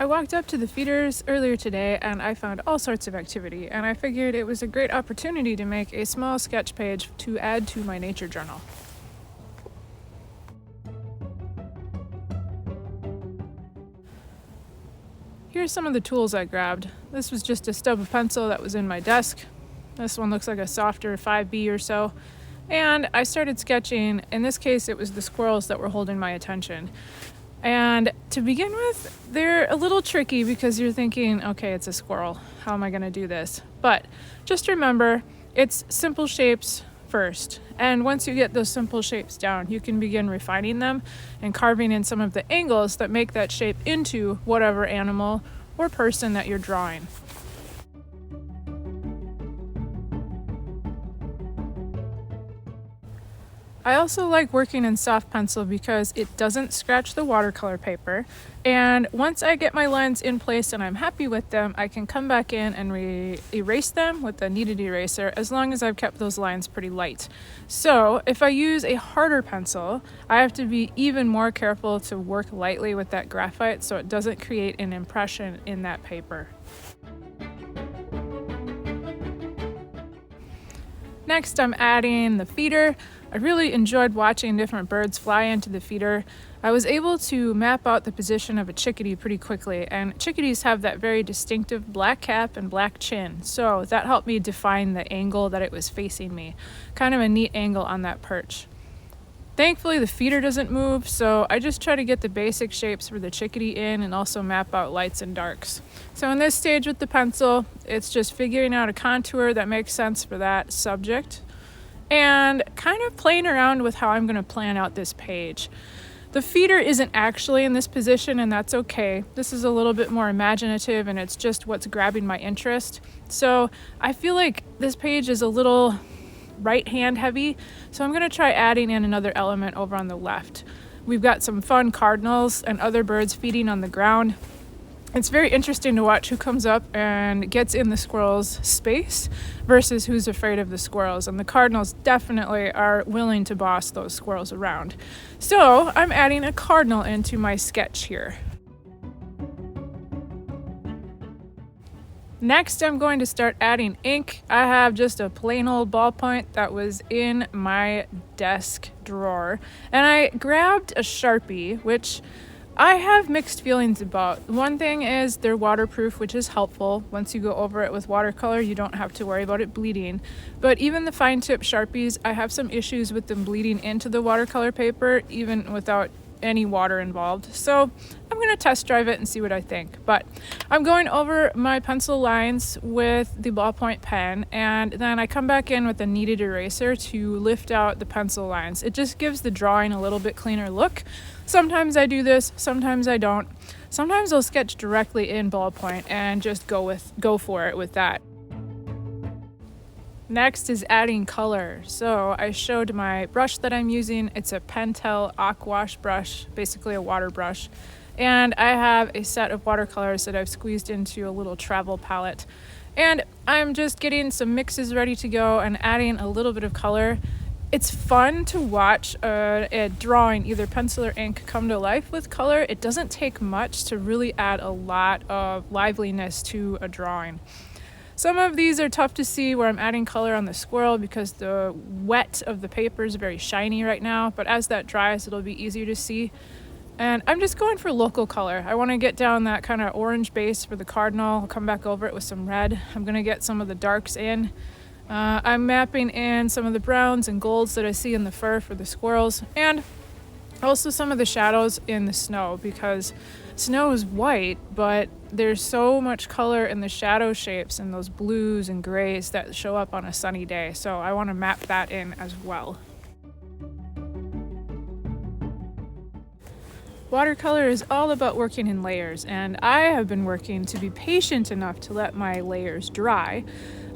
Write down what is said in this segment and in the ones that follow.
I walked up to the feeders earlier today and I found all sorts of activity, and I figured it was a great opportunity to make a small sketch page to add to my nature journal. Here's some of the tools I grabbed. This was just a stub of pencil that was in my desk. This one looks like a softer 5B or so. And I started sketching. In this case, it was the squirrels that were holding my attention. And to begin with, they're a little tricky because you're thinking, okay, it's a squirrel. How am I going to do this? But just remember, it's simple shapes first. And once you get those simple shapes down, you can begin refining them and carving in some of the angles that make that shape into whatever animal or person that you're drawing. I also like working in soft pencil because it doesn't scratch the watercolor paper, and once I get my lines in place and I'm happy with them, I can come back in and erase them with the kneaded eraser as long as I've kept those lines pretty light. So if I use a harder pencil, I have to be even more careful to work lightly with that graphite so it doesn't create an impression in that paper. Next, I'm adding the feeder. I really enjoyed watching different birds fly into the feeder. I was able to map out the position of a chickadee pretty quickly, and chickadees have that very distinctive black cap and black chin, so that helped me define the angle that it was facing me. Kind of a neat angle on that perch. Thankfully, the feeder doesn't move, so I just try to get the basic shapes for the chickadee in and also map out lights and darks. So in this stage with the pencil, it's just figuring out a contour that makes sense for that subject and kind of playing around with how I'm going to plan out this page. The feeder isn't actually in this position, and that's okay. This is a little bit more imaginative, and it's just what's grabbing my interest. So I feel like this page is a little right hand heavy, so I'm going to try adding in another element over on the left. We've got some fun cardinals and other birds feeding on the ground. It's very interesting to watch who comes up and gets in the squirrel's space versus who's afraid of the squirrels, and the cardinals definitely are willing to boss those squirrels around. So I'm adding a cardinal into my sketch here. Next, I'm going to start adding ink. I have just a plain old ballpoint that was in my desk drawer, and I grabbed a Sharpie, which I have mixed feelings about. One thing is they're waterproof, which is helpful. Once you go over it with watercolor, you don't have to worry about it bleeding. But even the fine tip Sharpies, I have some issues with them bleeding into the watercolor paper, even without any water involved. So I'm going to test drive it and see what I think. But I'm going over my pencil lines with the ballpoint pen, and then I come back in with a kneaded eraser to lift out the pencil lines. It just gives the drawing a little bit cleaner look. Sometimes I do this, sometimes I don't. Sometimes I'll sketch directly in ballpoint and just go for it with that. Next is adding color. So I showed my brush that I'm using. It's a Pentel Aquash brush, basically a water brush. And I have a set of watercolors that I've squeezed into a little travel palette. And I'm just getting some mixes ready to go and adding a little bit of color. It's fun to watch a drawing, either pencil or ink, come to life with color. It doesn't take much to really add a lot of liveliness to a drawing. Some of these are tough to see where I'm adding color on the squirrel because the wet of the paper is very shiny right now, but as that dries, it'll be easier to see. And I'm just going for local color. I want to get down that kind of orange base for the cardinal. I'll come back over it with some red. I'm going to get some of the darks in. I'm mapping in some of the browns and golds that I see in the fur for the squirrels, and also some of the shadows in the snow, because snow is white, but there's so much color in the shadow shapes and those blues and grays that show up on a sunny day. So I want to map that in as well. Watercolor is all about working in layers, and I have been working to be patient enough to let my layers dry.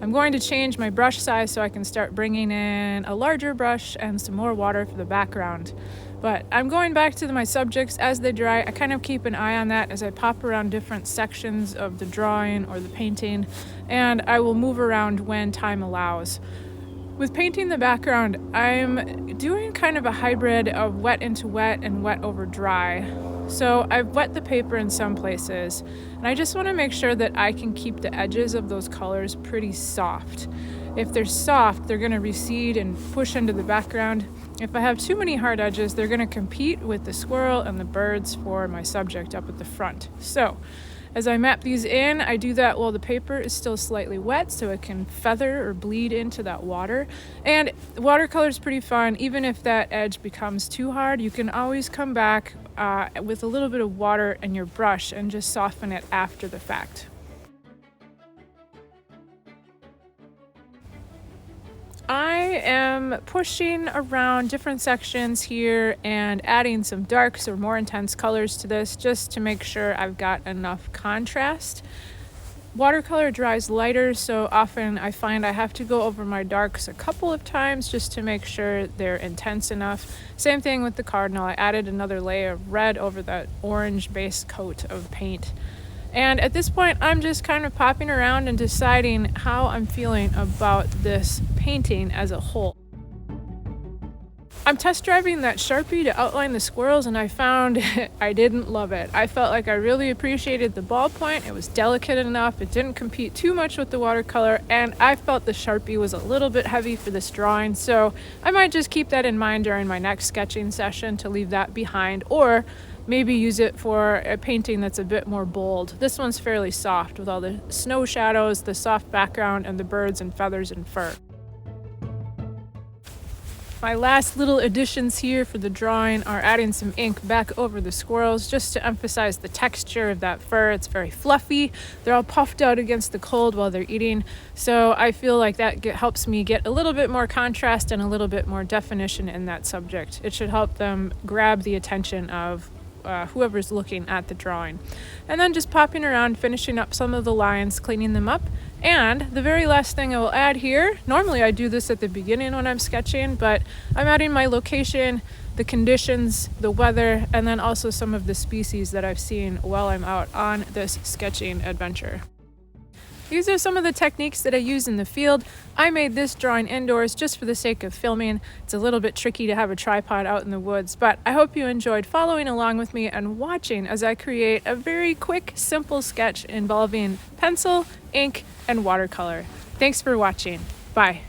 I'm going to change my brush size so I can start bringing in a larger brush and some more water for the background. But I'm going back to my subjects as they dry. I kind of keep an eye on that as I pop around different sections of the drawing or the painting, and I will move around when time allows. With painting the background, I'm doing kind of a hybrid of wet into wet and wet over dry. So I've wet the paper in some places, and I just want to make sure that I can keep the edges of those colors pretty soft. If they're soft, they're going to recede and push into the background. If I have too many hard edges, they're going to compete with the squirrel and the birds for my subject up at the front. So as I map these in, I do that while the paper is still slightly wet so it can feather or bleed into that water. And watercolor is pretty fun. Even if that edge becomes too hard, you can always come back with a little bit of water and your brush and just soften it after the fact. I am pushing around different sections here and adding some darks or more intense colors to this just to make sure I've got enough contrast. Watercolor dries lighter, so often I find I have to go over my darks a couple of times just to make sure they're intense enough. Same thing with the Cardinal. I added another layer of red over that orange base coat of paint. And at this point, I'm just kind of popping around and deciding how I'm feeling about this painting as a whole. I'm test driving that Sharpie to outline the squirrels, and I found I didn't love it. I felt like I really appreciated the ballpoint. It was delicate enough. It didn't compete too much with the watercolor, and I felt the Sharpie was a little bit heavy for this drawing, so I might just keep that in mind during my next sketching session to leave that behind, or maybe use it for a painting that's a bit more bold. This one's fairly soft with all the snow shadows, the soft background, and the birds and feathers and fur. My last little additions here for the drawing are adding some ink back over the squirrels just to emphasize the texture of that fur. It's very fluffy. They're all puffed out against the cold while they're eating. So I feel like that helps me get a little bit more contrast and a little bit more definition in that subject. It should help them grab the attention of whoever's looking at the drawing. And then just popping around, finishing up some of the lines, cleaning them up. And the very last thing I will add here, normally I do this at the beginning when I'm sketching, but I'm adding my location, the conditions, the weather, and then also some of the species that I've seen while I'm out on this sketching adventure. These are some of the techniques that I use in the field. I made this drawing indoors just for the sake of filming. It's a little bit tricky to have a tripod out in the woods, but I hope you enjoyed following along with me and watching as I create a very quick, simple sketch involving pencil, ink, and watercolor. Thanks for watching. Bye.